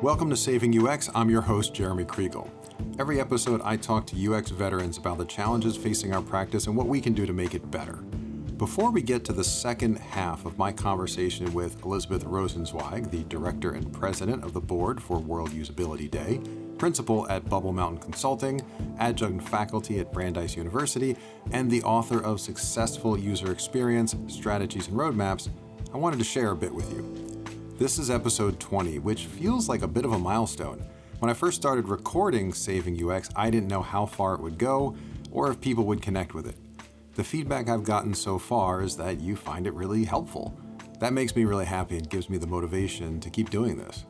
Welcome to Saving UX. I'm your host, Jeremy Kriegel. Every episode, I talk to UX veterans about the challenges facing our practice and what we can do to make it better. Before we get to the second half of my conversation with Elizabeth Rosenzweig, the Director and President of the Board for World Usability Day, Principal at Bubble Mountain Consulting, Adjunct Faculty at Brandeis University, and the author of Successful User Experience, Strategies and Roadmaps, I wanted to share a bit with you. This is episode 20, which feels like a bit of a milestone. When I first started recording Saving UX, I didn't know how far it would go or if people would connect with it. The feedback I've gotten so far is that you find it really helpful. That makes me really happy and gives me the motivation to keep doing this.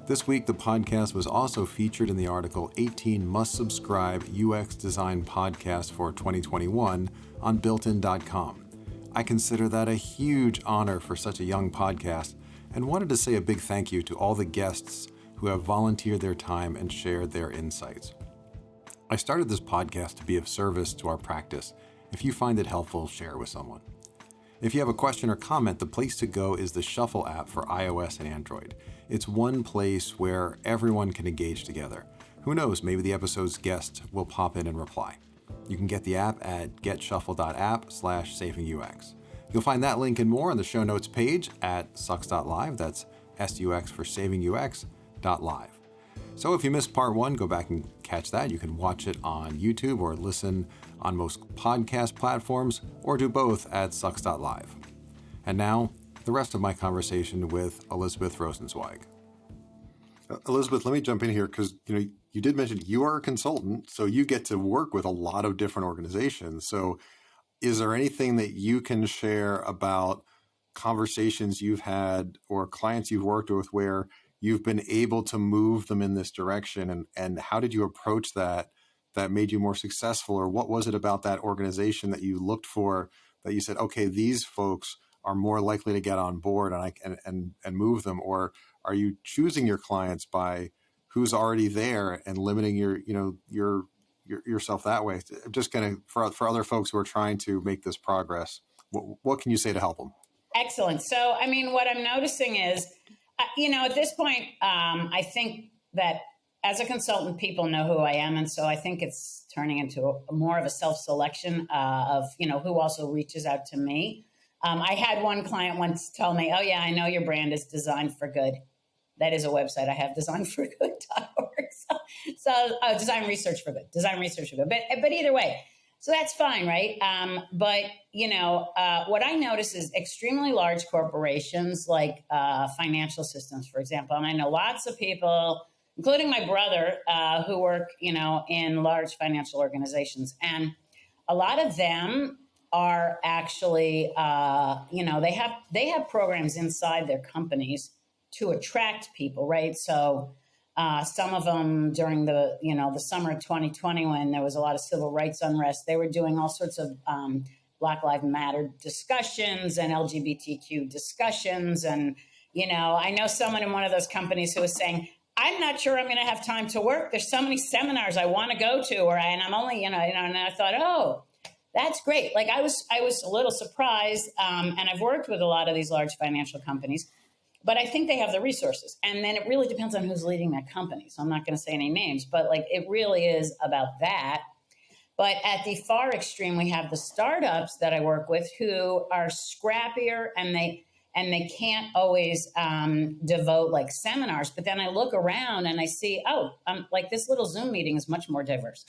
This week, the podcast was also featured in the article 18 Must Subscribe UX Design Podcast for 2021 on builtin.com. I consider that a huge honor for such a young podcast and wanted to say a big thank you to all the guests who have volunteered their time and shared their insights. I started this podcast to be of service to our practice. If you find it helpful, share it with someone. If you have a question or comment, the place to go is the Shuffle app for iOS and Android. It's one place where everyone can engage together. Who knows, maybe the episode's guest will pop in and reply. You can get the app at getshuffle.app/savingux. You'll find that link and more on the show notes page at sux.live. That's SUX for savingux.live. So if you missed part one, go back and catch that. You can watch it on YouTube or listen on most podcast platforms, or do both at sux.live. And now, the rest of my conversation with Elizabeth Rosenzweig. Elizabeth, let me jump in here because you did mention you are a consultant, so you get to work with a lot of different organizations. So is there anything that you can share about conversations you've had or clients you've worked with where you've been able to move them in this direction? And how did you approach that made you more successful? Or what was it about that organization that you looked for that you said, okay, these folks are more likely to get on board and move them? Or are you choosing your clients by who's already there and limiting yourself that way? Just kind of for other folks who are trying to make this progress, what can you say to help them? Excellent. So, what I'm noticing is, at this point, I think that as a consultant, people know who I am. And so I think it's turning into more of a self-selection of, who also reaches out to me. I had one client once tell me, oh, yeah, I know your brand is Designed for Good. That is a website I have, designforgood.org. So Design Research for Good. But either way, so that's fine, right? But what I notice is extremely large corporations like financial systems, for example. And I know lots of people, including my brother, who work, in large financial organizations. And a lot of them are actually, they have programs inside their companies to attract people, right? So some of them during the summer of 2020, when there was a lot of civil rights unrest, they were doing all sorts of Black Lives Matter discussions and LGBTQ discussions. And, I know someone in one of those companies who was saying, I'm not sure I'm going to have time to work. There's so many seminars I want to go to, and I'm only, and I thought, oh, that's great. Like I was a little surprised. And I've worked with a lot of these large financial companies. But I think they have the resources. And then it really depends on who's leading that company. So I'm not going to say any names, but it really is about that. But at the far extreme, we have the startups that I work with who are scrappier and they can't always devote seminars. But then I look around and I see, this little Zoom meeting is much more diverse.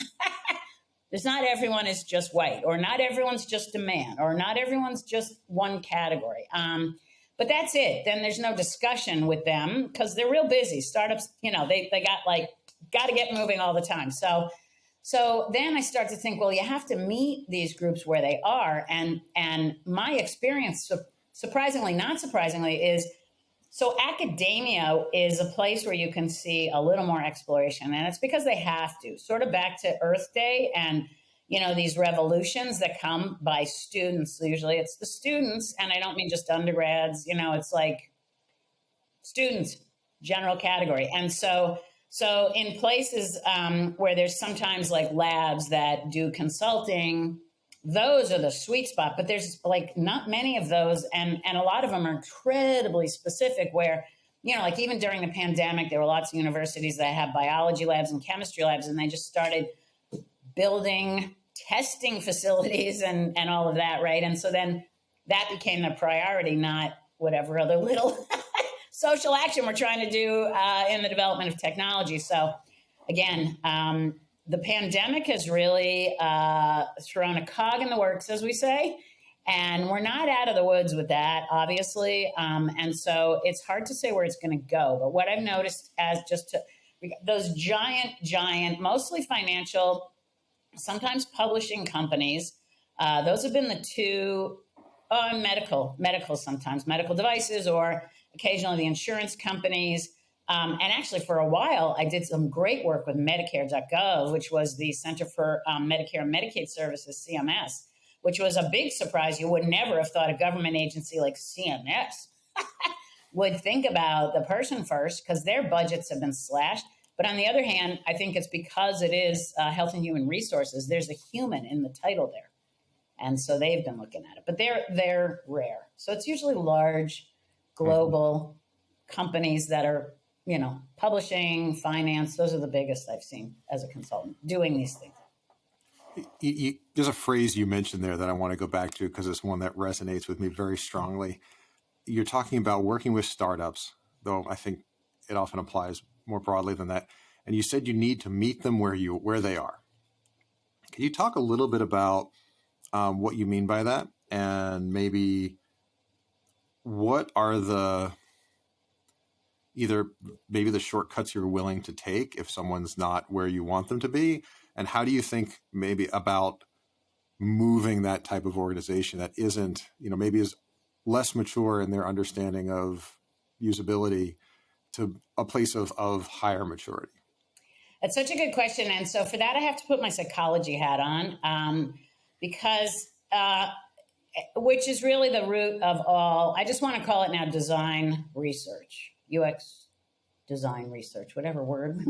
There's not everyone is just white, or not everyone's just a man, or not everyone's just one category. But that's it. Then there's no discussion with them because they're real busy. Startups, they got to get moving all the time. So then I start to think, well, you have to meet these groups where they are. And my experience, surprisingly, not surprisingly, is so academia is a place where you can see a little more exploration. And it's because they have to, sort of back to Earth Day and these revolutions that come by students. Usually it's the students, and I don't mean just undergrads, it's like students, general category. And so in places where there's sometimes labs that do consulting, those are the sweet spot, but there's not many of those. And a lot of them are incredibly specific where like even during the pandemic, there were lots of universities that have biology labs and chemistry labs, and they just started building testing facilities and all of that, right? And so then that became the priority, not whatever other little social action we're trying to do in the development of technology. So again, the pandemic has really thrown a cog in the works, as we say, and we're not out of the woods with that, obviously. And so it's hard to say where it's going to go. But what I've noticed those giant, mostly financial, sometimes publishing companies, those have been the two, medical sometimes, medical devices, or occasionally the insurance companies. And actually, for a while, I did some great work with Medicare.gov, which was the Center for Medicare and Medicaid Services, CMS, which was a big surprise. You would never have thought a government agency like CMS would think about the person first, because their budgets have been slashed. But on the other hand, I think it's because it is Health and Human Resources. There's a human in the title there. And so they've been looking at it. But they're rare. So it's usually large, global companies that are, publishing, finance. Those are the biggest I've seen as a consultant doing these things. There's a phrase you mentioned there that I want to go back to, because it's one that resonates with me very strongly. You're talking about working with startups, though I think it often applies more broadly than that. And you said you need to meet them where they are. Can you talk a little bit about what you mean by that, and maybe what are maybe the shortcuts you're willing to take if someone's not where you want them to be? And how do you think maybe about moving that type of organization that isn't, maybe is less mature in their understanding of usability to a place of higher maturity? That's such a good question. And so for that, I have to put my psychology hat on, because which is really the root of all. I just want to call it now design research, UX design research, whatever word,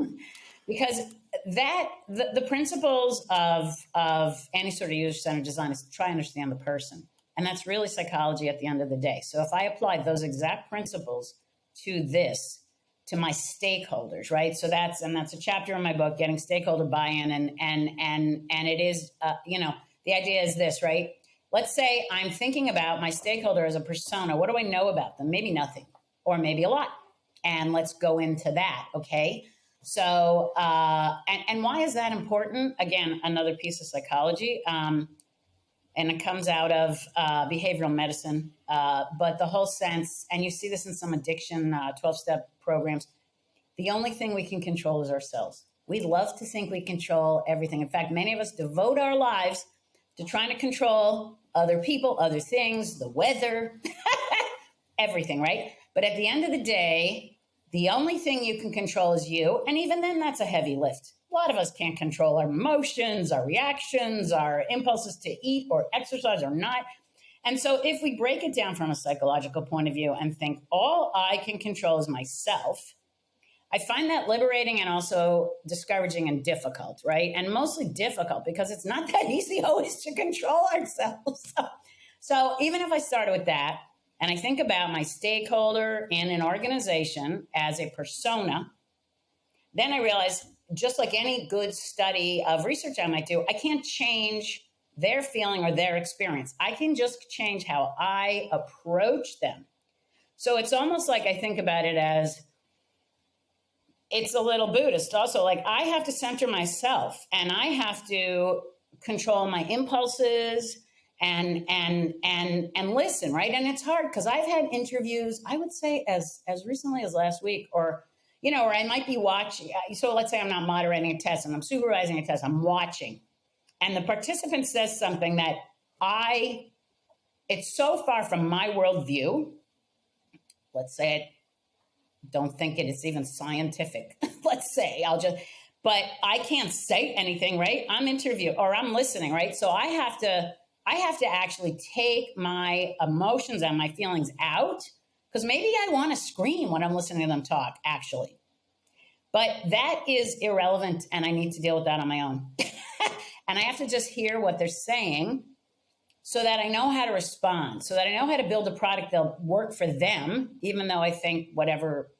because the principles of any sort of user-centered design is to try and understand the person. And that's really psychology at the end of the day. So if I applied those exact principles to my stakeholders, right? So that's a chapter in my book, Getting Stakeholder Buy-in. And it is, the idea is this, right? Let's say I'm thinking about my stakeholder as a persona. What do I know about them? Maybe nothing, or maybe a lot. And let's go into that, okay? So, and why is that important? Again, another piece of psychology. And it comes out of behavioral medicine. But the whole sense, and you see this in some addiction 12-step programs, the only thing we can control is ourselves. We love to think we control everything. In fact, many of us devote our lives to trying to control other people, other things, the weather, everything, right? But at the end of the day, the only thing you can control is you. And even then, that's a heavy lift. A lot of us can't control our emotions, our reactions, our impulses to eat or exercise or not. And so if we break it down from a psychological point of view and think all I can control is myself, I find that liberating and also discouraging and difficult, right? And mostly difficult because it's not that easy always to control ourselves. So even if I started with that and I think about my stakeholder in an organization as a persona, then I realize, just like any good study of research I might do, I can't change their feeling or their experience. I can just change how I approach them. So it's almost like I think about it as, it's a little Buddhist also. Like, I have to center myself and I have to control my impulses and listen, right? And it's hard because I've had interviews, I would say as recently as last week, or or I might be watching. So let's say I'm not moderating a test and I'm supervising a test, I'm watching. And the participant says something that it's so far from my worldview. Let's say it, don't think it's even scientific. Let's say but I can't say anything, right? I'm interviewing or I'm listening, right? So I have to actually take my emotions and my feelings out, because maybe I want to scream when I'm listening to them talk, actually. But that is irrelevant, and I need to deal with that on my own. And I have to just hear what they're saying so that I know how to respond, so that I know how to build a product that'll work for them, even though I think whatever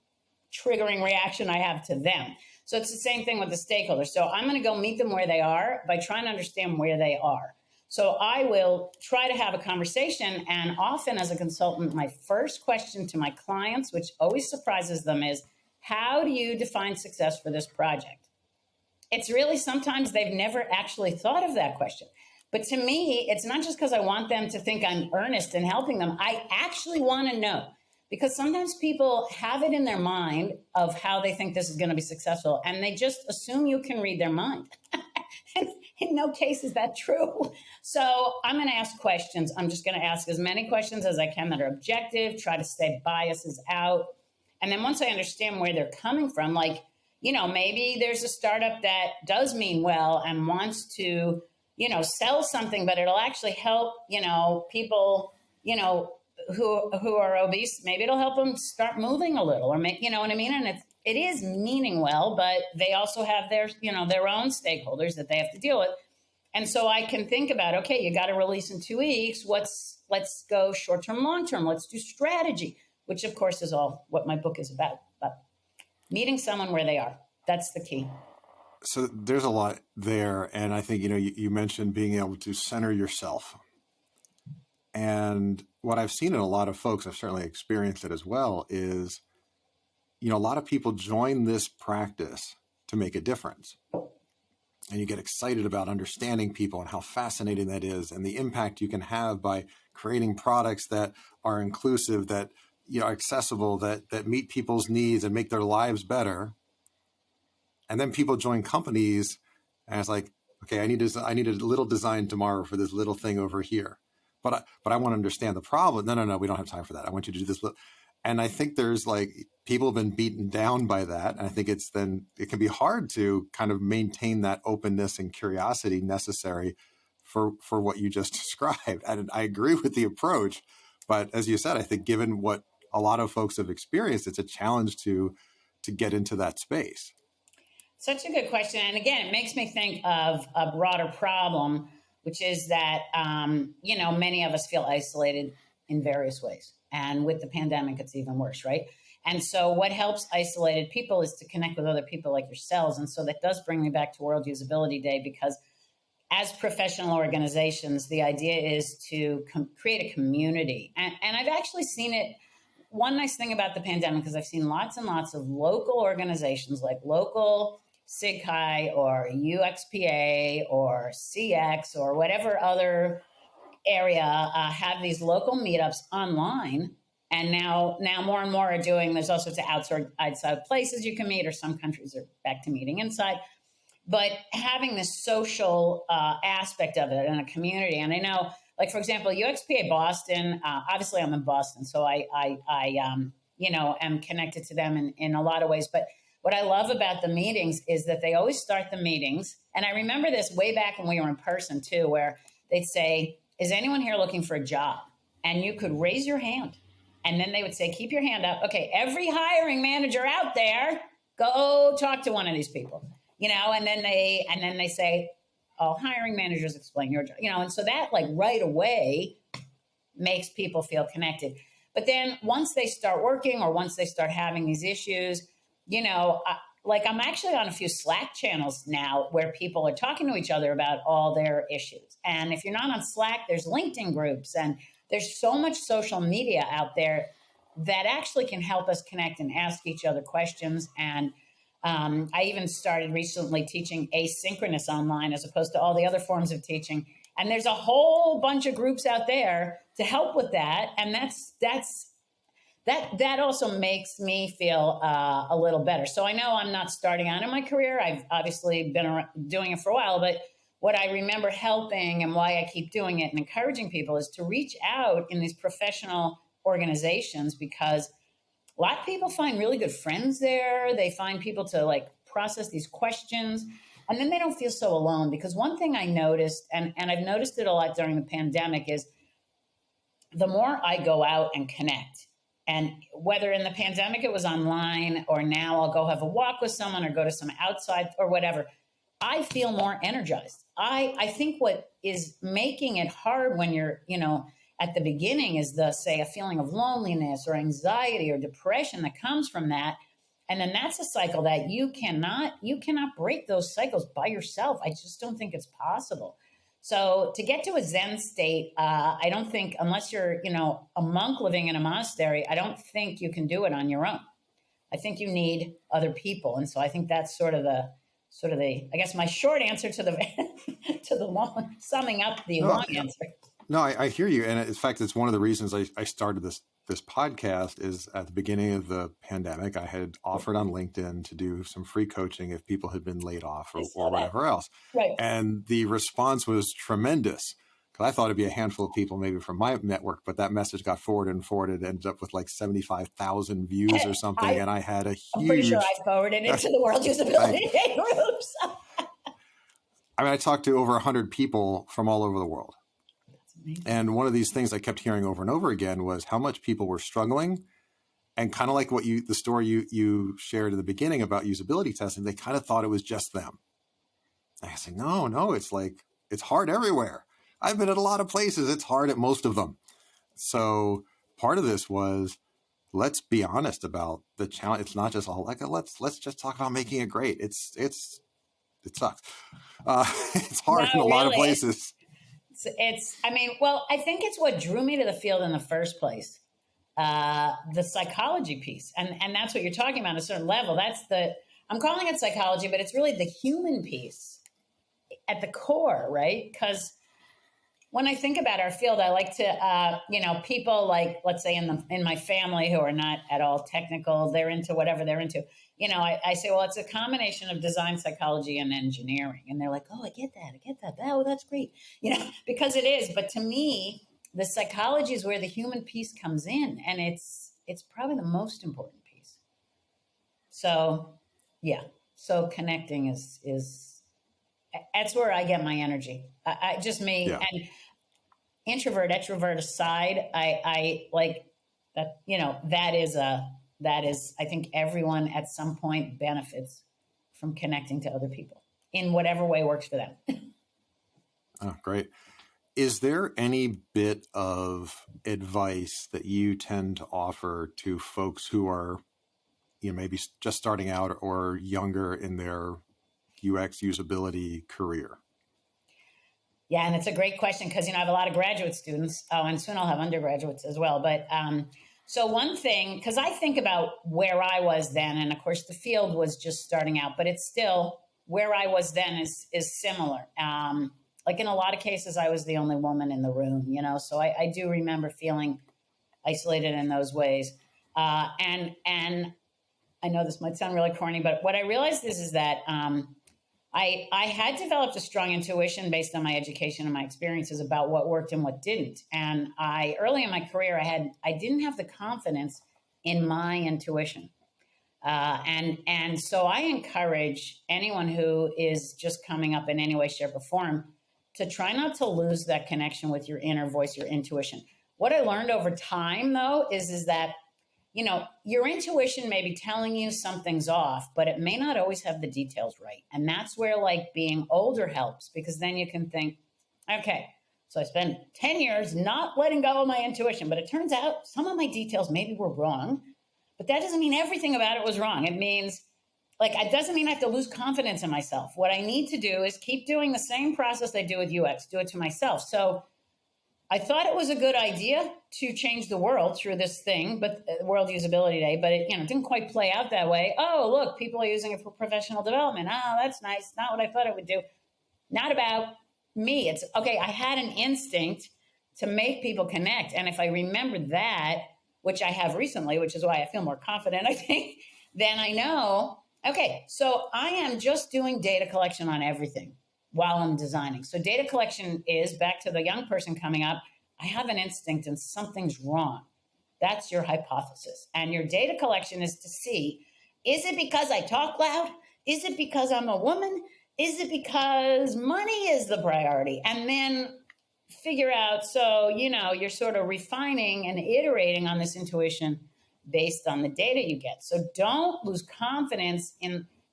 triggering reaction I have to them. So it's the same thing with the stakeholders. So I'm going to go meet them where they are by trying to understand where they are. So I will try to have a conversation. And often as a consultant, my first question to my clients, which always surprises them, is how do you define success for this project? It's really, sometimes they've never actually thought of that question. But to me, it's not just because I want them to think I'm earnest in helping them. I actually want to know, because sometimes people have it in their mind of how they think this is going to be successful, and they just assume you can read their mind. And in no case is that true. So I'm going to ask questions. I'm just going to ask as many questions as I can that are objective, try to stay biases out. And then once I understand where they're coming from, like, maybe there's a startup that does mean well and wants to, sell something, but it'll actually help, people, who are obese. Maybe it'll help them start moving a little, or make, you know what I mean? And it is meaning well, but they also have their own stakeholders that they have to deal with. And so I can think about, okay, you got to release in 2 weeks. Let's go short-term, long-term. Let's do strategy, which of course is all what my book is about. But meeting someone where they are, that's the key. So there's a lot there. And I think, you mentioned being able to center yourself. And what I've seen in a lot of folks, I've certainly experienced it as well, is, a lot of people join this practice to make a difference. And you get excited about understanding people and how fascinating that is, and the impact you can have by creating products that are inclusive, that accessible, that meet people's needs and make their lives better. And then people join companies, and it's like, okay, I need a little design tomorrow for this little thing over here, but I want to understand the problem. No, we don't have time for that. I want you to do this. And I think there's people have been beaten down by that. And I think it can be hard to kind of maintain that openness and curiosity necessary for what you just described. And I agree with the approach, but as you said, I think given what a lot of folks have experienced, it's a challenge to get into that space. Such a good question. And again, it makes me think of a broader problem, which is that, many of us feel isolated in various ways. And with the pandemic, it's even worse, right? And so what helps isolated people is to connect with other people like yourselves. And so that does bring me back to World Usability Day, because as professional organizations, the idea is to create a community. And I've actually seen it. One nice thing about the pandemic is I've seen lots and lots of local organizations, like local SIG-Chi or UXPA or CX or whatever other area, have these local meetups online. And now more and more are doing, there's all sorts of outside places you can meet, or some countries are back to meeting inside. But having this social aspect of it and a community. And I know, like, for example, UXPA Boston, obviously I'm in Boston, so I am connected to them in a lot of ways. But what I love about the meetings is that they always start the meetings. And I remember this way back when we were in person too, where they'd say, is anyone here looking for a job? And you could raise your hand. And then they would say, keep your hand up. Okay, every hiring manager out there, go talk to one of these people. And then they say, all hiring managers explain your job, and so that right away makes people feel connected. But then once they start working, or once they start having these issues, I'm actually on a few Slack channels now where people are talking to each other about all their issues. And if you're not on Slack, there's LinkedIn groups, and there's so much social media out there that actually can help us connect and ask each other questions. And I even started recently teaching asynchronous online as opposed to all the other forms of teaching. And there's a whole bunch of groups out there to help with that. And that also makes me feel a little better. So I know I'm not starting out in my career. I've obviously been doing it for a while, but what I remember helping and why I keep doing it and encouraging people is to reach out in these professional organizations, because a lot of people find really good friends there. They find people to process these questions, and then they don't feel so alone. Because one thing I noticed, and I've noticed it a lot during the pandemic, is the more I go out and connect, and whether in the pandemic it was online, or now I'll go have a walk with someone or go to some outside or whatever, I feel more energized. I think what is making it hard when you're, at the beginning is a feeling of loneliness or anxiety or depression that comes from that. And then that's a cycle that you cannot break those cycles by yourself. I just don't think it's possible. So to get to a Zen state, I don't think, unless you're, a monk living in a monastery, I don't think you can do it on your own. I think you need other people. And so I think that's sort of the, I guess my short answer to the, to the long, summing up the long answer. No, I hear you. And in fact, it's one of the reasons I started this podcast is at the beginning of the pandemic, I had offered on LinkedIn to do some free coaching if people had been laid off or whatever else. Right. And the response was tremendous. Because I thought it'd be a handful of people maybe from my network, but that message got forwarded, ended up with like 75,000 views or something. And I had a huge... I'm pretty sure I forwarded it to the World Usability Day groups. I mean, I talked to over 100 people from all over the world. And one of these things I kept hearing over and over again was how much people were struggling, and kind of like the story you shared at the beginning about usability testing, they kind of thought it was just them. And I said, no, it's like, it's hard everywhere. I've been at a lot of places. It's hard at most of them. So part of this was, let's be honest about the challenge. It's not just all like, let's just talk about making it great. It sucks. It's hard in a lot of places. I think it's what drew me to the field in the first place. The psychology piece. And that's what you're talking about at a certain level. I'm calling it psychology, but it's really the human piece at the core, right? Because when I think about our field, I like to, people like, let's say in my family who are not at all technical, they're into whatever they're into. I say, well, it's a combination of design psychology and engineering. And they're like, oh, I get that. Oh, that's great. Because it is. But to me, the psychology is where the human piece comes in. And it's probably the most important piece. So, yeah. So connecting is that's where I get my energy. And introvert, extrovert aside, I like that, that is, I think everyone at some point benefits from connecting to other people in whatever way works for them. Oh, great. Is there any bit of advice that you tend to offer to folks who are, maybe just starting out or younger in their UX usability career? Yeah, and it's a great question because, I have a lot of graduate students, and soon I'll have undergraduates as well. But so one thing, because I think about where I was then, and of course the field was just starting out, but it's still where I was then is similar. Like in a lot of cases, I was the only woman in the room, so I do remember feeling isolated in those ways. And I know this might sound really corny, but what I realized is that I had developed a strong intuition based on my education and my experiences about what worked and what didn't. And early in my career, I didn't have the confidence in my intuition. And so I encourage anyone who is just coming up in any way, shape, or form to try not to lose that connection with your inner voice, your intuition. What I learned over time, though, is that your intuition may be telling you something's off, but it may not always have the details right. And that's where being older helps, because then you can think, okay, so I spent 10 years not letting go of my intuition, but it turns out some of my details maybe were wrong, but that doesn't mean everything about it was wrong. It means it doesn't mean I have to lose confidence in myself. What I need to do is keep doing the same process I do with UX, do it to myself. So I thought it was a good idea to change the world through this thing, but World Usability Day, but it didn't quite play out that way. Oh, look, people are using it for professional development. Oh, that's nice. Not what I thought it would do. Not about me. It's okay. I had an instinct to make people connect. And if I remember that, which I have recently, which is why I feel more confident, I think, then I know, okay, so I am just doing data collection on everything while I'm designing. So data collection is, back to the young person coming up, I have an instinct and something's wrong. That's your hypothesis. And your data collection is to see, is it because I talk loud? Is it because I'm a woman? Is it because money is the priority? And then figure out, so, you're sort of refining and iterating on this intuition based on the data you get. So don't lose confidence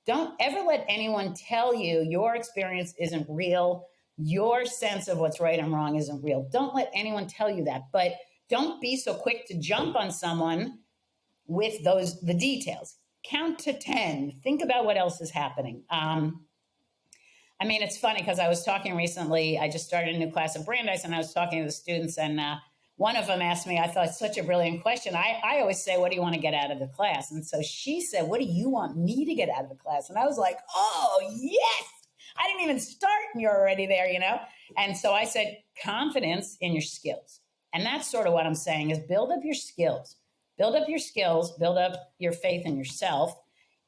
don't ever let anyone tell you your experience isn't real. Your sense of what's right and wrong isn't real. Don't let anyone tell you that, but don't be so quick to jump on someone with the details. count to 10. Think about what else is happening. I mean, it's funny because I was talking recently, I just started a new class at Brandeis and I was talking to the students and one of them asked me, I thought such a brilliant question. I always say, what do you want to get out of the class? And so she said, what do you want me to get out of the class? And I was like, oh, yes. I didn't even start and you're already there, you know? And so I said, confidence in your skills. And that's sort of what I'm saying is build up your skills. Build up your skills, build up your faith in yourself.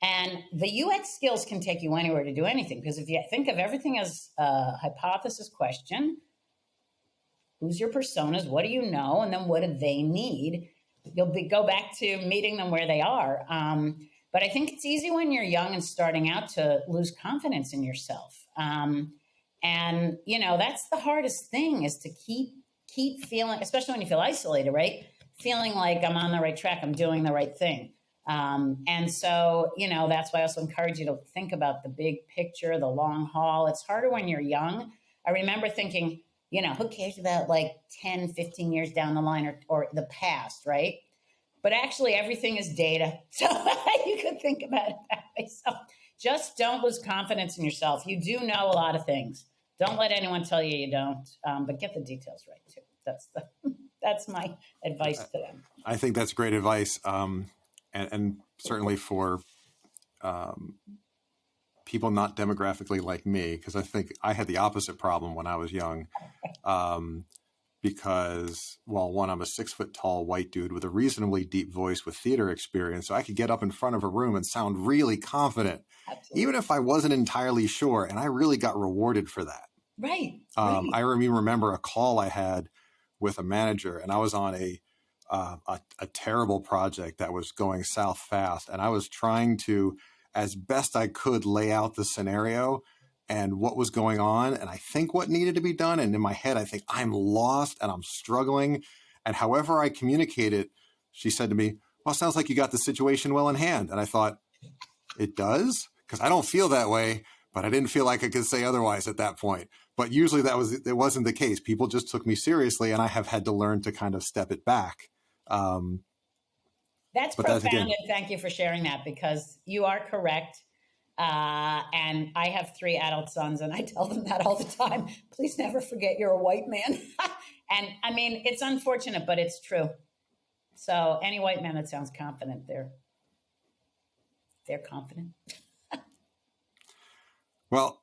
And the UX skills can take you anywhere to do anything. Because if you think of everything as a hypothesis question, who's your personas? What do you know? And then what do they need? Go back to meeting them where they are. But I think it's easy when you're young and starting out to lose confidence in yourself. And, you know, that's the hardest thing is to keep feeling, especially when you feel isolated, right? Feeling like I'm on the right track, I'm doing the right thing. And so, you know, that's why I also encourage you to think about the big picture, the long haul. It's harder when you're young. I remember thinking, you know, who cares about like 10, 15 years down the line or the past, right? But actually everything is data. So you could think about it that way. So just don't lose confidence in yourself. You do know a lot of things. Don't let anyone tell you you don't, but get the details right too. That's my advice to them. I think that's great advice. And certainly for people not demographically like me, because I think I had the opposite problem when I was young. Because, well, one, I'm a 6 foot tall white dude with a reasonably deep voice with theater experience. So I could get up in front of a room and sound really confident, Absolutely. even if I wasn't entirely sure. And I really got rewarded for that. Right. I remember a call I had with a manager, and I was on a terrible project that was going south fast. And I was trying to, as best I could, lay out the scenario and what was going on. And I think what needed to be done. And in my head, I think I'm lost and I'm struggling. And however I communicated, she said to me, well, it sounds like you got the situation well in hand. And I thought, it does? Because I don't feel that way, but I didn't feel like I could say otherwise at that point. But usually it wasn't the case. People just took me seriously, and I have had to learn to kind of step it back. That's profound, and thank you for sharing that because you are correct. And I have 3 adult sons, and I tell them that all the time. Please never forget you're a white man. And I mean, it's unfortunate, but it's true. So any white man that sounds confident, they're confident. Well,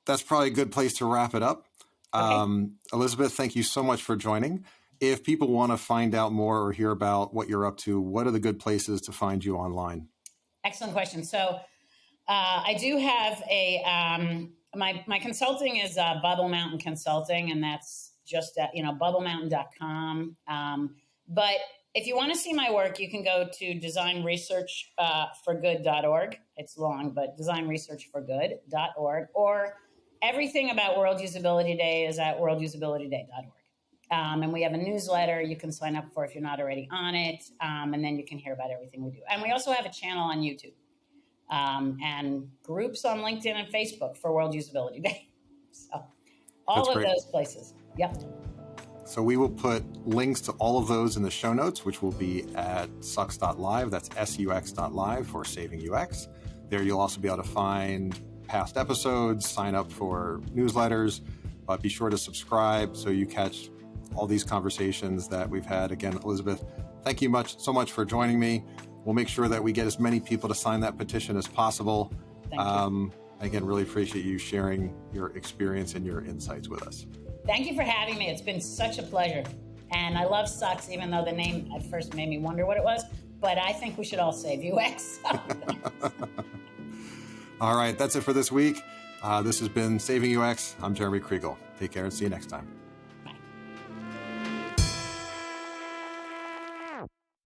that's probably a good place to wrap it up. Okay. Elizabeth, thank you so much for joining. If people want to find out more or hear about what you're up to, what are the good places to find you online? Excellent question. So I do have my consulting is Bubble Mountain Consulting, and that's just at, bubblemountain.com. But if you want to see my work, you can go to designresearchforgood.org. It's long, but designresearchforgood.org, or everything about World Usability Day is at worldusabilityday.org. And we have a newsletter you can sign up for if you're not already on it. And then you can hear about everything we do. And we also have a channel on YouTube and groups on LinkedIn and Facebook for World Usability Day. So all of those places. Yep. So we will put links to all of those in the show notes, which will be at sux.live. That's sux.live for Saving UX. There you'll also be able to find past episodes, sign up for newsletters, but be sure to subscribe so you catch all these conversations that we've had. Again, Elizabeth, thank you so much for joining me. We'll make sure that we get as many people to sign that petition as possible. Thank you. Again, really appreciate you sharing your experience and your insights with us. Thank you for having me. It's been such a pleasure. And I love Sux, even though the name at first made me wonder what it was. But I think we should all save UX. All right, that's it for this week. This has been Saving UX. I'm Jeremy Kriegel. Take care and see you next time.